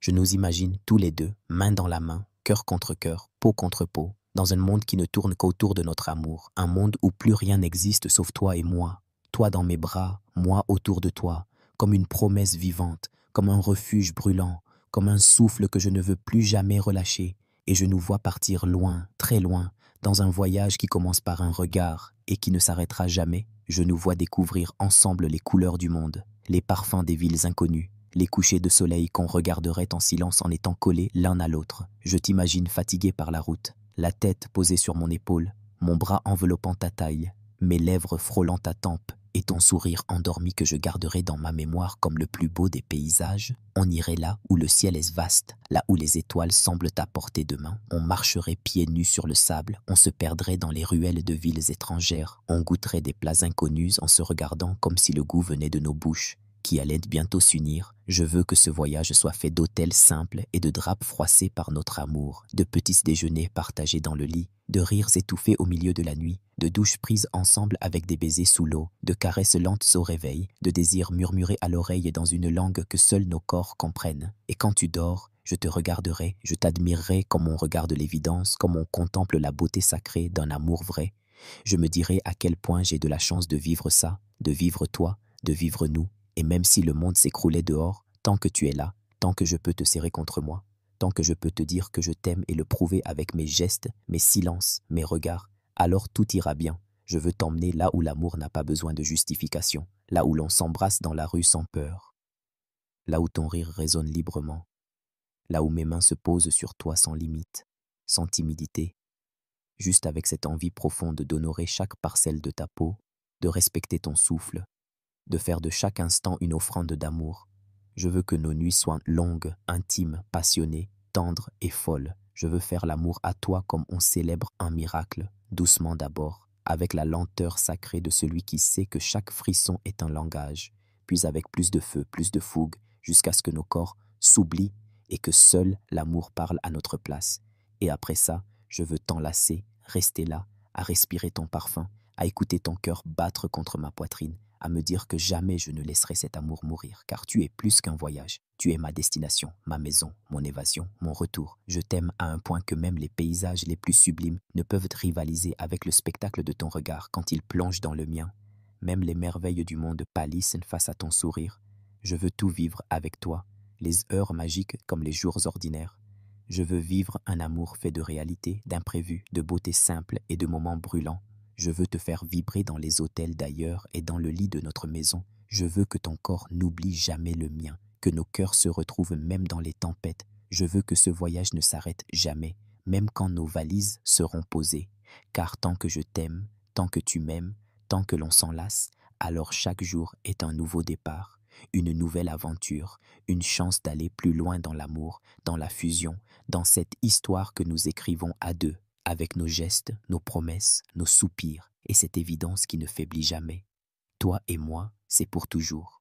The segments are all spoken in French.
Je nous imagine tous les deux, main dans la main, cœur contre cœur, peau contre peau, dans un monde qui ne tourne qu'autour de notre amour, un monde où plus rien n'existe sauf toi et moi, toi dans mes bras, moi autour de toi, comme une promesse vivante, comme un refuge brûlant, comme un souffle que je ne veux plus jamais relâcher, et je nous vois partir loin, très loin, dans un voyage qui commence par un regard et qui ne s'arrêtera jamais. Je nous vois découvrir ensemble les couleurs du monde, les parfums des villes inconnues, les couchers de soleil qu'on regarderait en silence en étant collés l'un à l'autre. Je t'imagine fatigué par la route, la tête posée sur mon épaule, mon bras enveloppant ta taille, mes lèvres frôlant ta tempe et ton sourire endormi que je garderai dans ma mémoire comme le plus beau des paysages. On irait là où le ciel est vaste, là où les étoiles semblent à portée de main. On marcherait pieds nus sur le sable, on se perdrait dans les ruelles de villes étrangères, on goûterait des plats inconnus en se regardant comme si le goût venait de nos bouches, qui allaient bientôt s'unir. Je veux que ce voyage soit fait d'hôtels simples et de draps froissés par notre amour, de petits déjeuners partagés dans le lit, de rires étouffés au milieu de la nuit, de douches prises ensemble avec des baisers sous l'eau, de caresses lentes au réveil, de désirs murmurés à l'oreille dans une langue que seuls nos corps comprennent. Et quand tu dors, je te regarderai, je t'admirerai comme on regarde l'évidence, comme on contemple la beauté sacrée d'un amour vrai. Je me dirai à quel point j'ai de la chance de vivre ça, de vivre toi, de vivre nous. Et même si le monde s'écroulait dehors, tant que tu es là, tant que je peux te serrer contre moi, tant que je peux te dire que je t'aime et le prouver avec mes gestes, mes silences, mes regards, alors tout ira bien. Je veux t'emmener là où l'amour n'a pas besoin de justification, là où l'on s'embrasse dans la rue sans peur, là où ton rire résonne librement, là où mes mains se posent sur toi sans limite, sans timidité, juste avec cette envie profonde d'honorer chaque parcelle de ta peau, de respecter ton souffle, de faire de chaque instant une offrande d'amour. Je veux que nos nuits soient longues, intimes, passionnées, tendres et folles. Je veux faire l'amour à toi comme on célèbre un miracle, doucement d'abord, avec la lenteur sacrée de celui qui sait que chaque frisson est un langage, puis avec plus de feu, plus de fougue, jusqu'à ce que nos corps s'oublient et que seul l'amour parle à notre place. Et après ça, je veux t'enlacer, rester là, à respirer ton parfum, à écouter ton cœur battre contre ma poitrine, à me dire que jamais je ne laisserai cet amour mourir, car tu es plus qu'un voyage. Tu es ma destination, ma maison, mon évasion, mon retour. Je t'aime à un point que même les paysages les plus sublimes ne peuvent rivaliser avec le spectacle de ton regard quand il plonge dans le mien. Même les merveilles du monde pâlissent face à ton sourire. Je veux tout vivre avec toi, les heures magiques comme les jours ordinaires. Je veux vivre un amour fait de réalité, d'imprévus, de beauté simple et de moments brûlants. Je veux te faire vibrer dans les hôtels d'ailleurs et dans le lit de notre maison. Je veux que ton corps n'oublie jamais le mien, que nos cœurs se retrouvent même dans les tempêtes. Je veux que ce voyage ne s'arrête jamais, même quand nos valises seront posées. Car tant que je t'aime, tant que tu m'aimes, tant que l'on s'enlace, alors chaque jour est un nouveau départ, une nouvelle aventure, une chance d'aller plus loin dans l'amour, dans la fusion, dans cette histoire que nous écrivons à deux, avec nos gestes, nos promesses, nos soupirs et cette évidence qui ne faiblit jamais. Toi et moi, c'est pour toujours.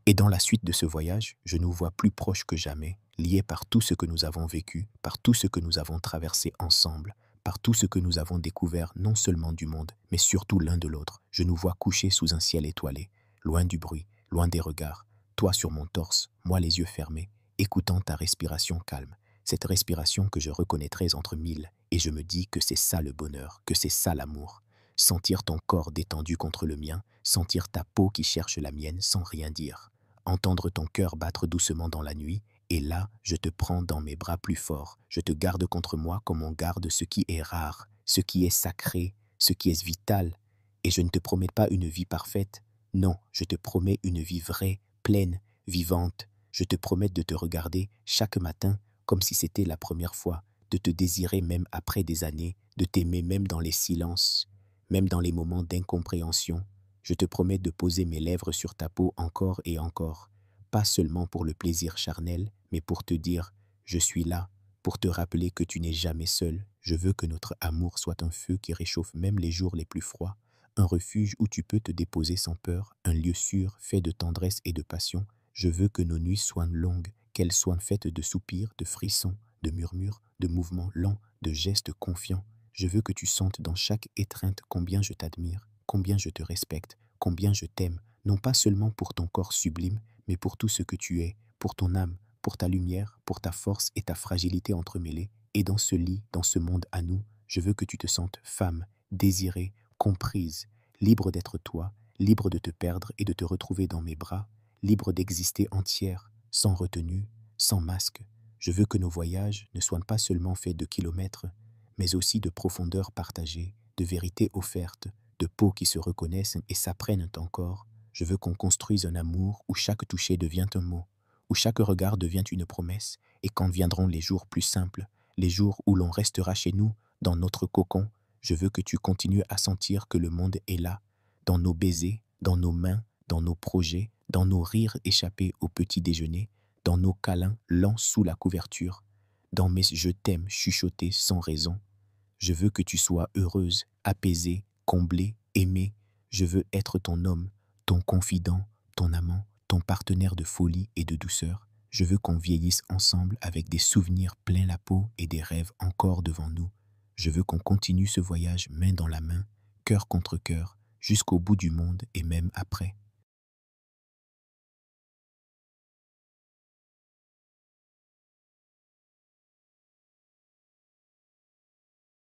Et dans la suite de ce voyage, je nous vois plus proches que jamais, liés par tout ce que nous avons vécu, par tout ce que nous avons traversé ensemble, par tout ce que nous avons découvert non seulement du monde, mais surtout l'un de l'autre. Je nous vois couchés sous un ciel étoilé, loin du bruit, loin des regards, toi sur mon torse, moi les yeux fermés, écoutant ta respiration calme, cette respiration que je reconnaîtrais entre mille, et je me dis que c'est ça le bonheur, que c'est ça l'amour. Sentir ton corps détendu contre le mien, sentir ta peau qui cherche la mienne sans rien dire, entendre ton cœur battre doucement dans la nuit, et là, je te prends dans mes bras plus fort, je te garde contre moi comme on garde ce qui est rare, ce qui est sacré, ce qui est vital, et je ne te promets pas une vie parfaite, non, je te promets une vie vraie, pleine, vivante, je te promets de te regarder chaque matin comme si c'était la première fois, de te désirer même après des années, de t'aimer même dans les silences, même dans les moments d'incompréhension. Je te promets de poser mes lèvres sur ta peau encore et encore, pas seulement pour le plaisir charnel, mais pour te dire « je suis là », pour te rappeler que tu n'es jamais seul. Je veux que notre amour soit un feu qui réchauffe même les jours les plus froids, un refuge où tu peux te déposer sans peur, un lieu sûr fait de tendresse et de passion. Je veux que nos nuits soient longues, qu'elles soient faites de soupirs, de frissons, de murmures, de mouvements lents, de gestes confiants. Je veux que tu sentes dans chaque étreinte combien je t'admire, combien je te respecte, combien je t'aime, non pas seulement pour ton corps sublime, mais pour tout ce que tu es, pour ton âme, pour ta lumière, pour ta force et ta fragilité entremêlées. Et dans ce lit, dans ce monde à nous, je veux que tu te sentes femme, désirée, comprise, libre d'être toi, libre de te perdre et de te retrouver dans mes bras, libre d'exister entière, sans retenue, sans masque. Je veux que nos voyages ne soient pas seulement faits de kilomètres, mais aussi de profondeurs partagées, de vérités offertes, de peaux qui se reconnaissent et s'apprennent encore. Je veux qu'on construise un amour où chaque toucher devient un mot, où chaque regard devient une promesse, et quand viendront les jours plus simples, les jours où l'on restera chez nous, dans notre cocon, je veux que tu continues à sentir que le monde est là, dans nos baisers, dans nos mains, dans nos projets, dans nos rires échappés au petit déjeuner, dans nos câlins lents sous la couverture, dans mes je t'aime chuchotés sans raison. Je veux que tu sois heureuse, apaisée, comblée, aimée. Je veux être ton homme, ton confident, ton amant, ton partenaire de folie et de douceur. Je veux qu'on vieillisse ensemble avec des souvenirs plein la peau et des rêves encore devant nous. Je veux qu'on continue ce voyage main dans la main, cœur contre cœur, jusqu'au bout du monde et même après.